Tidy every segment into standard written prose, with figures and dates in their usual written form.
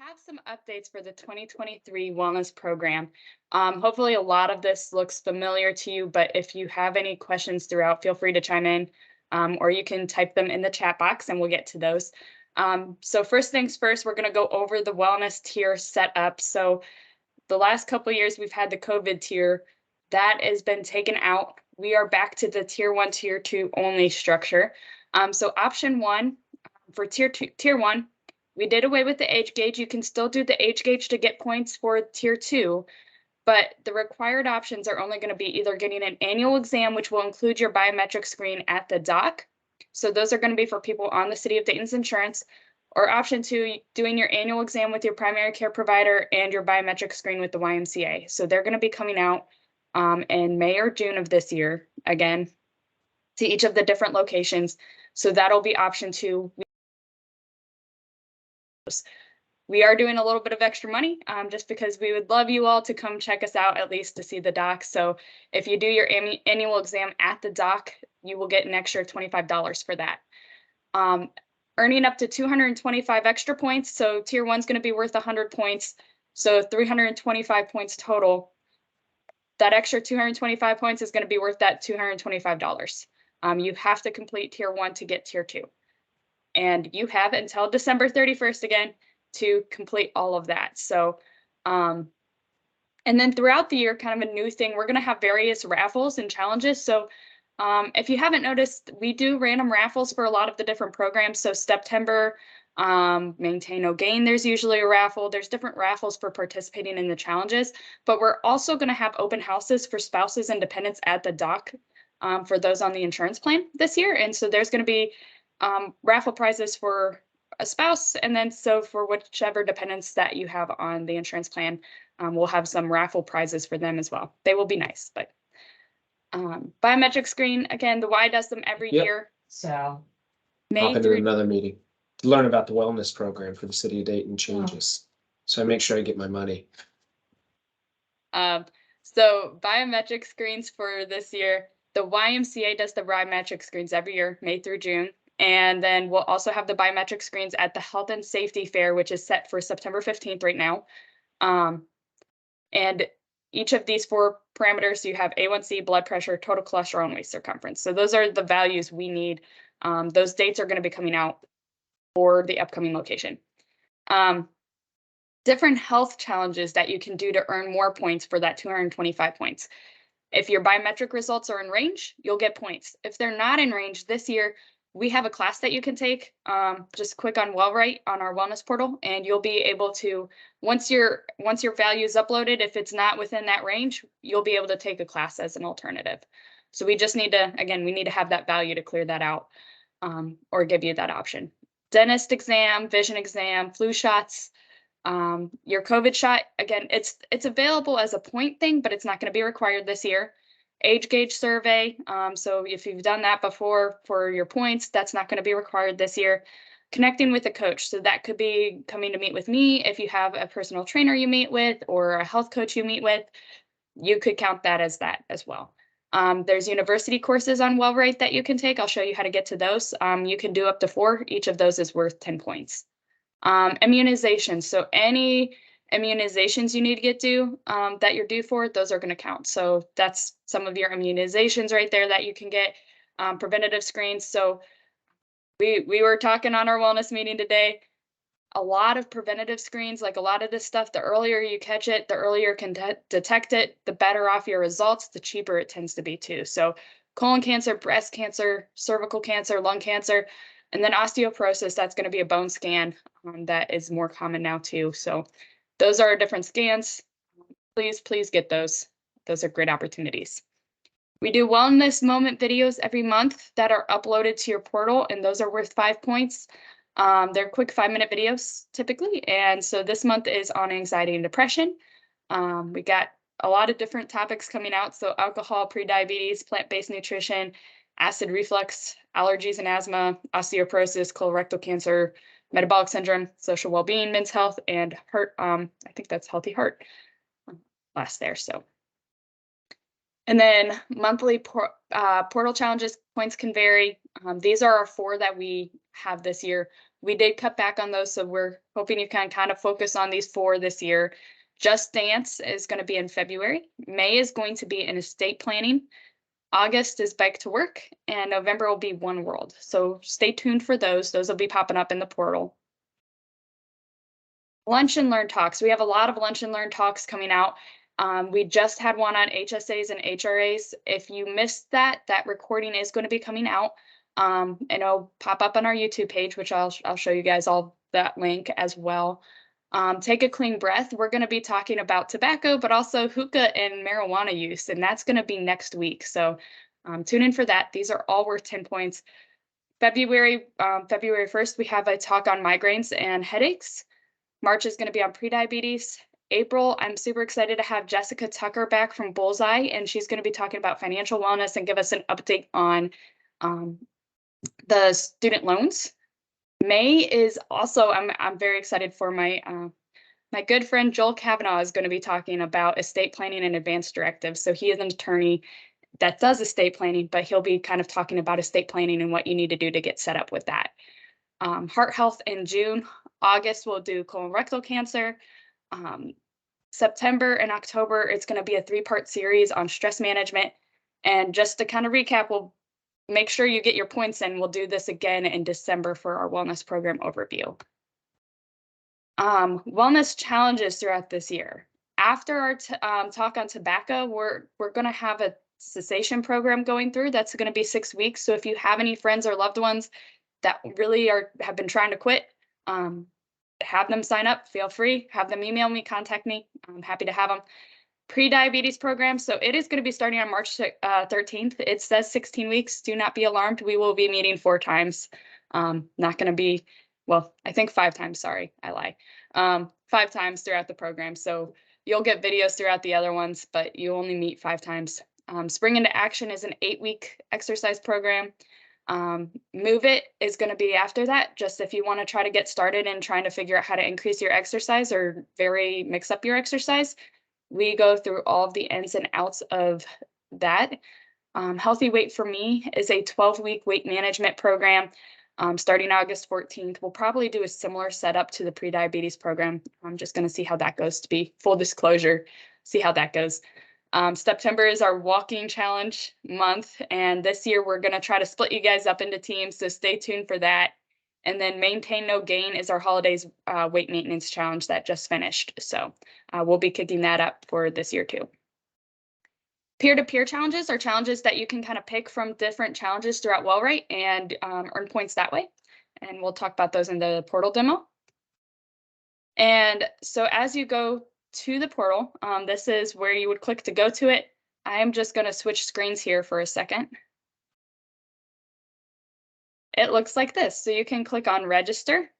have some updates for the 2023 wellness program. Hopefully a lot of this looks familiar to you, but if you have any questions throughout, feel free to chime in, or you can type them in the chat box and we'll get to those. So first things first, we're gonna go over the wellness tier setup. So the last couple of years we've had the COVID tier, that has been taken out. We are back to the tier 1, tier 2 only structure. So option 1 for tier 1, we did away with the age gauge. You can still do the age gauge to get points for tier 2, but the required options are only going to be either getting an annual exam, which will include your biometric screen at the dock. So those are going to be for people on the City of Dayton's insurance, or option 2, doing your annual exam with your primary care provider and your biometric screen with the YMCA. So they're going to be coming out in May or June of this year, again, to each of the different locations. So that'll be option 2. We are doing a little bit of extra money just because we would love you all to come check us out, at least to see the dock. So if you do your annual exam at the dock, you will get an extra $25 for that. Earning up to 225 extra points. So tier 1 is going to be worth 100 points. So 325 points total. That extra 225 points is going to be worth that $225. You have to complete tier 1 to get tier 2. And you have until December 31st again to complete all of that. So, and then throughout the year, kind of a new thing, we're going to have various raffles and challenges. So if you haven't noticed, we do random raffles for a lot of the different programs. So September, Maintain No Gain, there's usually a raffle. There's different raffles for participating in the challenges, but we're also going to have open houses for spouses and dependents at the dock for those on the insurance plan this year. And so there's going to be raffle prizes for a spouse, and then so for whichever dependents that you have on the insurance plan, we'll have some raffle prizes for them as well. They will be nice, but biometric screen, again, the Y does them every year. So Hop into another meeting to learn about the wellness program for the City of Dayton changes. So I make sure I get my money. So biometric screens for this year, the YMCA does the biometric screens every year, May through June. And then we'll also have the biometric screens at the Health and Safety Fair, which is set for September 15th right now. And each of these 4 parameters, you have A1C, blood pressure, total cholesterol, and waist circumference. So those are the values we need. Those dates are going to be coming out for the upcoming location. Different health challenges that you can do to earn more points for that 225 points. If your biometric results are in range, you'll get points. If they're not in range this year, we have a class that you can take. Just click on WellRight on our wellness portal, and you'll be able to, once your value is uploaded, if it's not within that range, you'll be able to take a class as an alternative. So we just need to, again, we need to have that value to clear that out, or give you that option. Dentist exam, vision exam, flu shots, your COVID shot, again, it's available as a point thing, but it's not going to be required this year. Age gauge survey. So if you've done that before for your points, that's not going to be required this year. Connecting with a coach. So that could be coming to meet with me. If you have a personal trainer you meet with or a health coach you meet with, you could count that as well. There's university courses on WellRight that you can take. I'll show you how to get to those. You can do up to 4. Each of those is worth 10 points. Immunizations. So any immunizations you need to get due that you're due for, those are going to count. So that's some of your immunizations right there that you can get. Preventative screens. So we were talking on our wellness meeting today. A lot of preventative screens, like a lot of this stuff, the earlier you catch it, the earlier you can detect it, the better off your results, the cheaper it tends to be too. So colon cancer, breast cancer, cervical cancer, lung cancer, and then osteoporosis, that's going to be a bone scan that is more common now too. So those are different scans. Please get those. Those are great opportunities. We do wellness moment videos every month that are uploaded to your portal, and those are worth 5 points. They're quick 5-minute videos typically. And so this month is on anxiety and depression. We got a lot of different topics coming out. So alcohol, prediabetes, plant-based nutrition, acid reflux, allergies and asthma, osteoporosis, colorectal cancer, metabolic syndrome, social well-being, men's health, and heart. I think that's healthy heart last there. So, and then monthly portal challenges, points can vary. These are our 4 that we have this year. We did cut back on those, so we're hoping you can kind of focus on these 4 this year. Just Dance is going to be in February. May is going to be in estate planning. August is Bike to Work, and November will be One World. So stay tuned for those. Those will be popping up in the portal. Lunch and Learn talks. We have a lot of Lunch and Learn talks coming out. We just had one on HSAs and HRAs. If you missed that, that recording is going to be coming out. And it'll pop up on our YouTube page, which I'll show you guys all that link as well. Take a Clean Breath. We're going to be talking about tobacco, but also hookah and marijuana use, and that's going to be next week. So tune in for that. These are all worth 10 points. February 1st, we have a talk on migraines and headaches. March is going to be on prediabetes. April, I'm super excited to have Jessica Tucker back from Bullseye, and she's going to be talking about financial wellness and give us an update on the student loans. May is also, I'm very excited for my good friend Joel Kavanaugh is going to be talking about estate planning and advanced directives. So he is an attorney that does estate planning, but he'll be kind of talking about estate planning and what you need to do to get set up with that. Heart health in June. August, we'll do colorectal cancer. September and October, it's going to be a 3-part series on stress management. And just to kind of recap, we'll make sure you get your points in. We'll do this again in December for our wellness program overview. Wellness challenges throughout this year. After our talk on tobacco, we're going to have a cessation program going through. That's going to be 6 weeks. So if you have any friends or loved ones that really have been trying to quit, have them sign up, feel free, have them email me, contact me. I'm happy to have them. Pre-diabetes program. So it is going to be starting on March 13th. It says 16 weeks. Do not be alarmed. We will be meeting 4 times. Not going to be, well, I think 5 times. Sorry, I lie. 5 times throughout the program. So you'll get videos throughout the other ones, but you only meet 5 times. Spring into Action is an 8-week exercise program. Move It is going to be after that, just if you want to try to get started and trying to figure out how to increase your exercise or mix up your exercise. We go through all of the ins and outs of that. Healthy Weight for Me is a 12-week weight management program starting August 14th. We'll probably do a similar setup to the pre-diabetes program. I'm just going to see how that goes, to be full disclosure, see how that goes. September is our walking challenge month, and this year we're going to try to split you guys up into teams, so stay tuned for that. And then Maintain No Gain is our holidays weight maintenance challenge that just finished. So we'll be kicking that up for this year too. Peer-to-peer challenges are challenges that you can kind of pick from different challenges throughout Wellwrite and earn points that way. And we'll talk about those in the portal demo. And so as you go to the portal, this is where you would click to go to it. I am just going to switch screens here for a second. It looks like this. So you can click on register.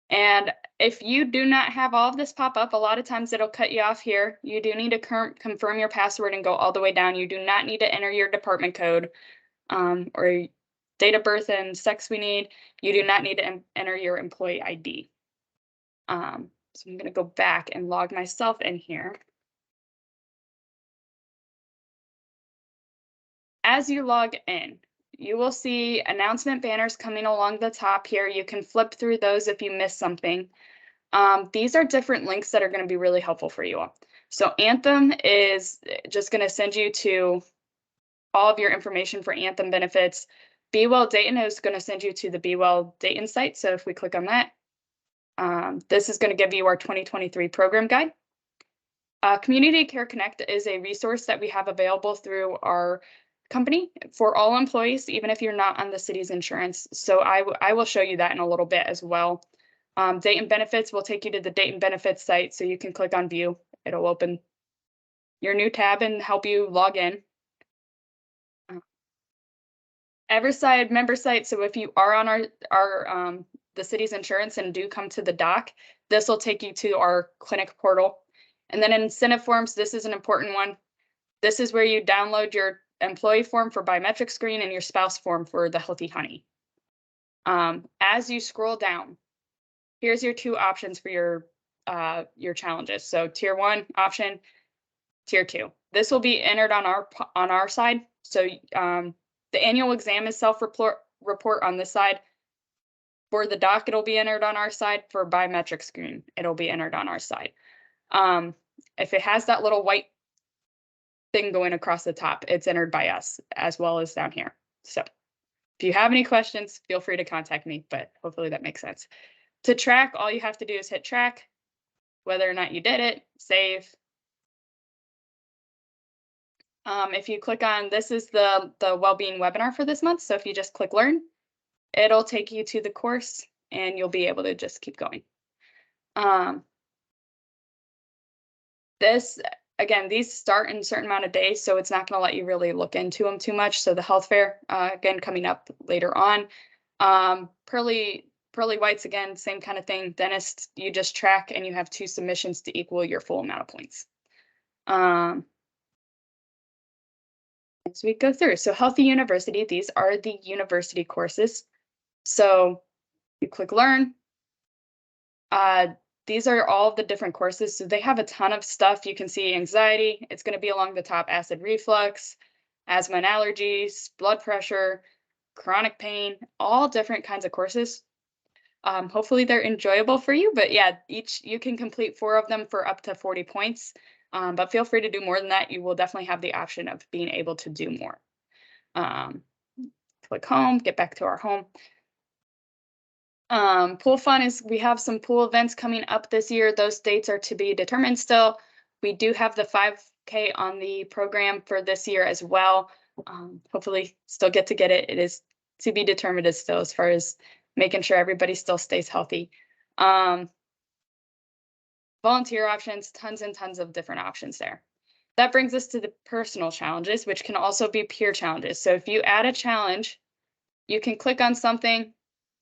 And if you do not have all of this pop up, a lot of times it'll cut you off here. You do need to confirm your password and go all the way down. You do not need to enter your department code or date of birth and sex we need. You do not need to enter your employee ID. So I'm going to go back and log myself in here. As you log in, you will see announcement banners coming along the top here. You can flip through those if you miss something. These are different links that are going to be really helpful for you all. So Anthem is just going to send you to all of your information for Anthem benefits. Be Well Dayton is going to send you to the Be Well Dayton site. So if we click on that, this is going to give you our 2023 program guide. Community Care Connect is a resource that we have available through our company for all employees, even if you're not on the city's insurance. So I will show you that in a little bit as well. Dayton Benefits will take you to the Dayton Benefits site, so you can click on View. It'll open your new tab and help you log in. Everside member site. So if you are on the city's insurance and do come to the dock, this will take you to our clinic portal. And then incentive forms, this is an important one. This is where you download your employee form for biometric screen and your spouse form for the Healthy Honey. As you scroll down, here's your 2 options for your challenges. So tier 1 option, tier 2. This will be entered on our side. So the annual exam is self-report on this side. For the doc, it'll be entered on our side. For biometric screen, it'll be entered on our side. If it has that little white thing going across the top, it's entered by us as well as down here. So if you have any questions, feel free to contact me, but hopefully that makes sense. To track, all you have to do is hit track, whether or not you did it, save. If you click on, this is the well-being webinar for this month. So if you just click learn, it'll take you to the course and you'll be able to just keep going. Again, these start in a certain amount of days, so it's not going to let you really look into them too much. So the health fair, again, coming up later on. Pearly whites, again, same kind of thing. Dentist, you just track and you have 2 submissions to equal your full amount of points. As we go through, so Healthy University, these are the university courses. So you click learn. These are all of the different courses. So they have a ton of stuff. You can see anxiety. It's going to be along the top, acid reflux, asthma and allergies, blood pressure, chronic pain, all different kinds of courses. Hopefully they're enjoyable for you, but yeah, you can complete 4 of them for up to 40 points. But feel free to do more than that. You will definitely have the option of being able to do more. Click home, get back to our home. Pool fun is, we have some pool events coming up this year. Those dates are to be determined still. We do have the 5K on the program for this year as well. Hopefully still get it. It is to be determined still, as far as making sure everybody still stays healthy. Volunteer options, tons and tons of different options there. That brings us to the personal challenges, which can also be peer challenges. So if you add a challenge, you can click on something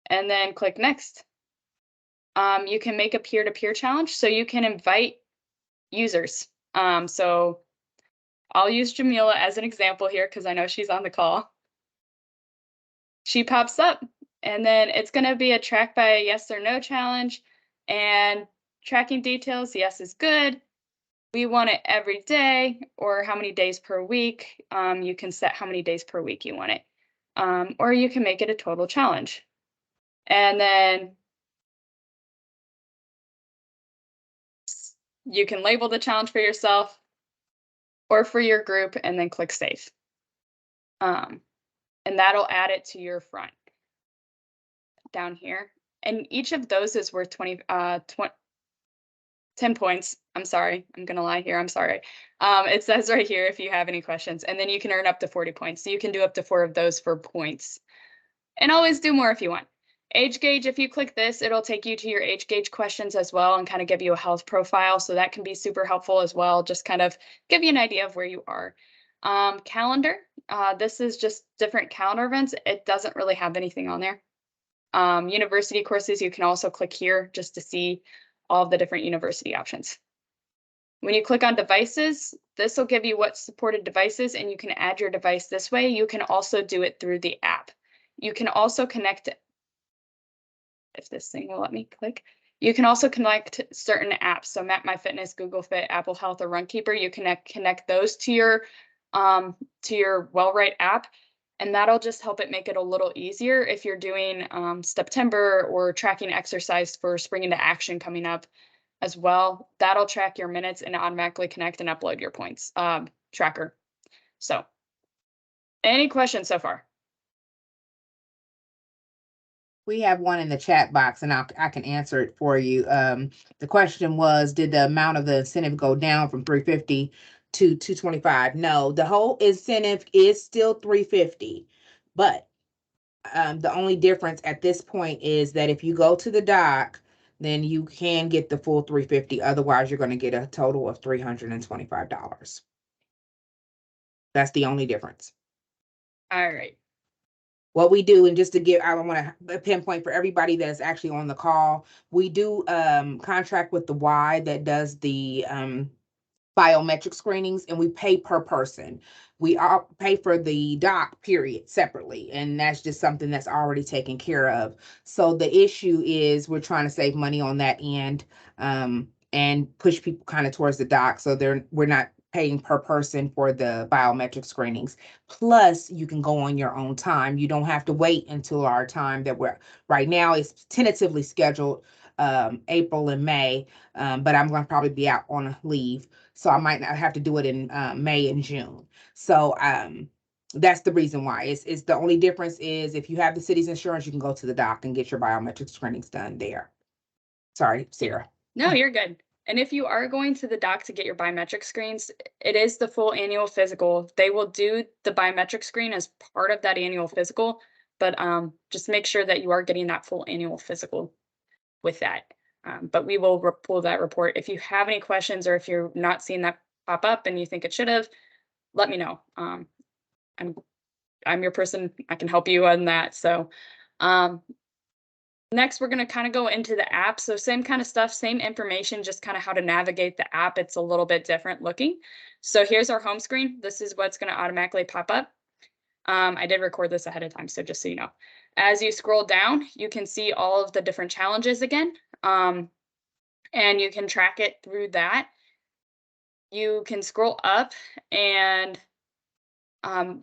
and then click next. You can make a peer-to-peer challenge, so you can invite users. So I'll use Jamila as an example here because I know she's on the call. She pops up, and then it's going to be a track by a yes or no challenge, and tracking details, yes is good. We want it every day, or how many days per week. You can set how many days per week you want it, or you can make it a total challenge. And then you can label the challenge for yourself or for your group, and then click save. And that'll add it to your front down here. And each of those is worth 10 points. I'm sorry, I'm gonna lie here, I'm sorry. It says right here if you have any questions, and then you can earn up to 40 points. So you can do up to 4 of those for points. And always do more if you want. Age gauge, if you click this, it'll take you to your age gauge questions as well and kind of give you a health profile. So that can be super helpful as well. Just kind of give you an idea of where you are. Calendar, this is just different calendar events. It doesn't really have anything on there. University courses, you can also click here just to see all of the different university options. When you click on devices, this will give you what supported devices, and you can add your device this way. You can also do it through the app. You can also connect, if this thing will let me click, you can also connect certain apps. So Map My Fitness, Google Fit, Apple Health, or Runkeeper. You can connect those to your Wellwrite app, and that'll just help it make it a little easier if you're doing September or tracking exercise for Spring into Action coming up as well. That'll track your minutes and automatically connect and upload your points tracker. So any questions so far? We have one in the chat box, and I can answer it for you. The question was, did the amount of the incentive go down from 350 to 225? No, the whole incentive is still 350, but the only difference at this point is that if you go to the doc, then you can get the full 350. Otherwise, you're going to get a total of $325. That's the only difference. All right. What we do, and just to give, I want to pinpoint for everybody that's actually on the call, we do contract with the Y that does the biometric screenings, and we pay per person. We all pay for the doc period separately, and that's just something that's already taken care of. So the issue is we're trying to save money on that end and push people kind of towards the doc, so we're not paying per person for the biometric screenings. Plus, you can go on your own time. You don't have to wait until our time that we're right now is tentatively scheduled April and May, but I'm going to probably be out on leave, so I might not have to do it in May and June. So that's the reason why. It's the only difference is if you have the city's insurance, you can go to the doc and get your biometric screenings done there. Sorry, Sarah. No, you're good. And if you are going to the doc to get your biometric screens, it is the full annual physical. They will do the biometric screen as part of that annual physical, but just make sure that you are getting that full annual physical with that. But we will pull that report. If you have any questions or if you're not seeing that pop up and you think it should have, let me know. I'm your person. I can help you on that. So next, we're going to kind of go into the app. So same kind of stuff, same information, just kind of how to navigate the app. It's a little bit different looking. So here's our home screen. This is what's going to automatically pop up. I did record this ahead of time, so just so you know. As you scroll down, you can see all of the different challenges again, and you can track it through that. You can scroll up and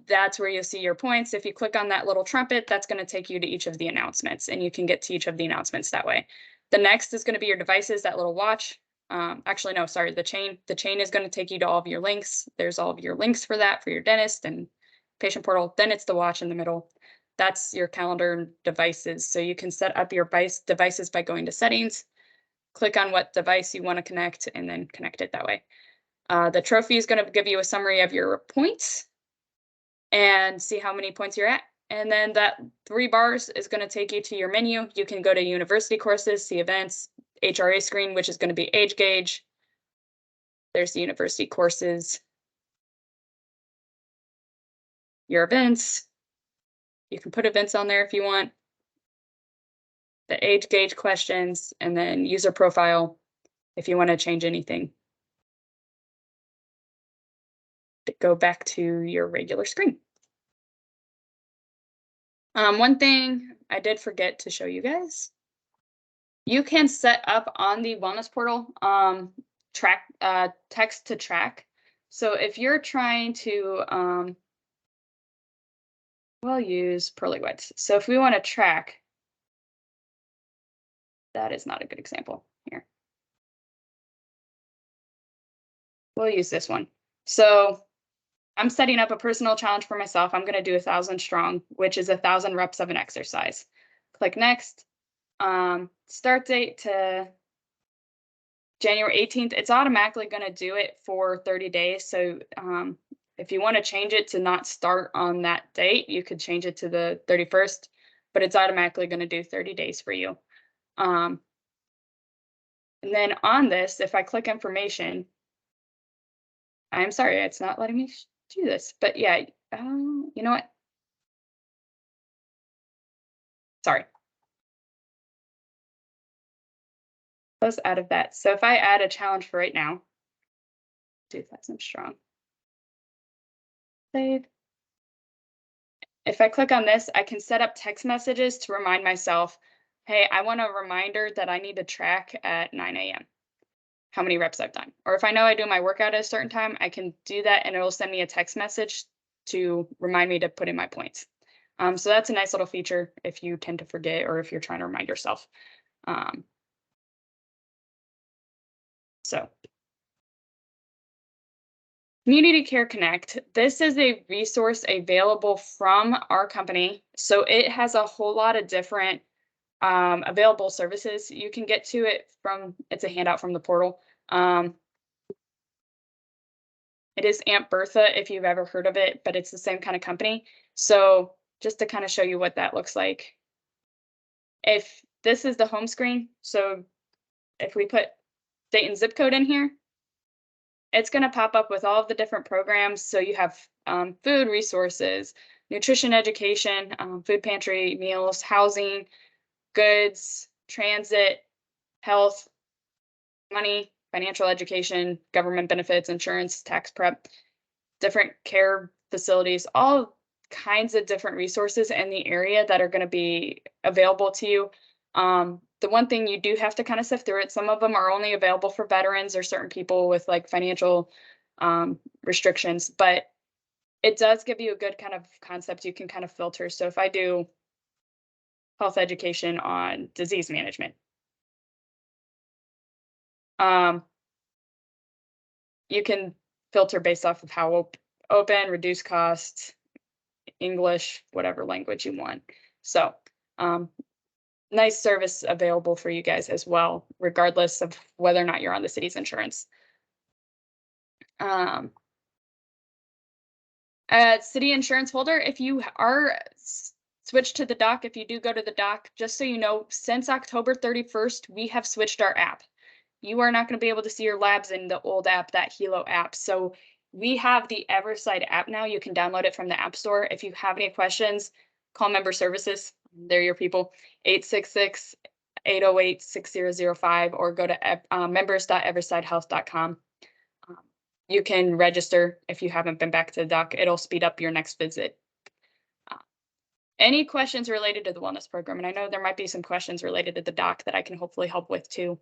that's where you'll see your points. If you click on that little trumpet, that's going to take you to each of the announcements, and you can get to each of the announcements that way. The next is going to be your devices, that little watch. Actually, no, sorry, the chain. The chain is going to take you to all of your links. There's all of your links for that, for your dentist and patient portal. Then it's the watch in the middle. That's your calendar and devices. So you can set up your devices by going to settings, click on what device you want to connect, and then connect it that way. The trophy is going to give you a summary of your points and see how many points you're at. And then that 3 bars is going to take you to your menu. You can go to university courses, see events, HRA screen, which is going to be age gauge. There's the university courses, your events. You can put events on there if you want. The age gauge questions, and then user profile if you want to change anything. Go back to your regular screen. One thing I did forget to show you guys, you can set up on the wellness portal text to track. So if you're trying to, we'll use pearly whites. So if we want to track, that is not a good example here. We'll use this one. So I'm setting up a personal challenge for myself. I'm going to do 1,000 strong, which is 1,000 reps of an exercise. Click next. Start date to January 18th. It's automatically going to do it for 30 days. So if you want to change it to not start on that date, you could change it to the 31st, but it's automatically going to do 30 days for you. And then on this, if I click information, I'm sorry, it's not letting me do this, but yeah, you know what? Sorry. Close out of that. So if I add a challenge for right now, 2,000 strong. Save. If I click on this, I can set up text messages to remind myself, hey, I want a reminder that I need to track at 9 a.m. how many reps I've done. Or if I know I do my workout at a certain time, I can do that and it'll send me a text message to remind me to put in my points. So that's a nice little feature if you tend to forget or if you're trying to remind yourself. So Community Care Connect, this is a resource available from our company. So it has a whole lot of different available services. You can get to it from, it's a handout from the portal. It is Aunt Bertha, if you've ever heard of it, but it's the same kind of company. So just to kind of show you what that looks like. If this is the home screen, so if we put Dayton zip code in here, it's going to pop up with all of the different programs. So you have food resources, nutrition education, food pantry, meals, housing, goods, transit, health, money, financial education, government benefits, insurance, tax prep, different care facilities, all kinds of different resources in the area that are going to be available to you. The one thing you do have to kind of sift through it, some of them are only available for veterans or certain people with like financial restrictions, but it does give you a good kind of concept. You can kind of filter. So if I do health education on disease management, you can filter based off of how open, reduce costs, English, whatever language you want. So nice service available for you guys as well, regardless of whether or not you're on the city's insurance. City insurance holder, if you are switched to the doc, if you do go to the doc, just so you know, since October 31st, we have switched our app. You are not going to be able to see your labs in the old app, that Hilo app. So we have the Everside app now. You can download it from the App Store. If you have any questions, call member services. They're your people, 866-808-6005, or go to members.eversidehealth.com. You can register if you haven't been back to the doc. It'll speed up your next visit. Any questions related to the wellness program? And I know there might be some questions related to the doc that I can hopefully help with too.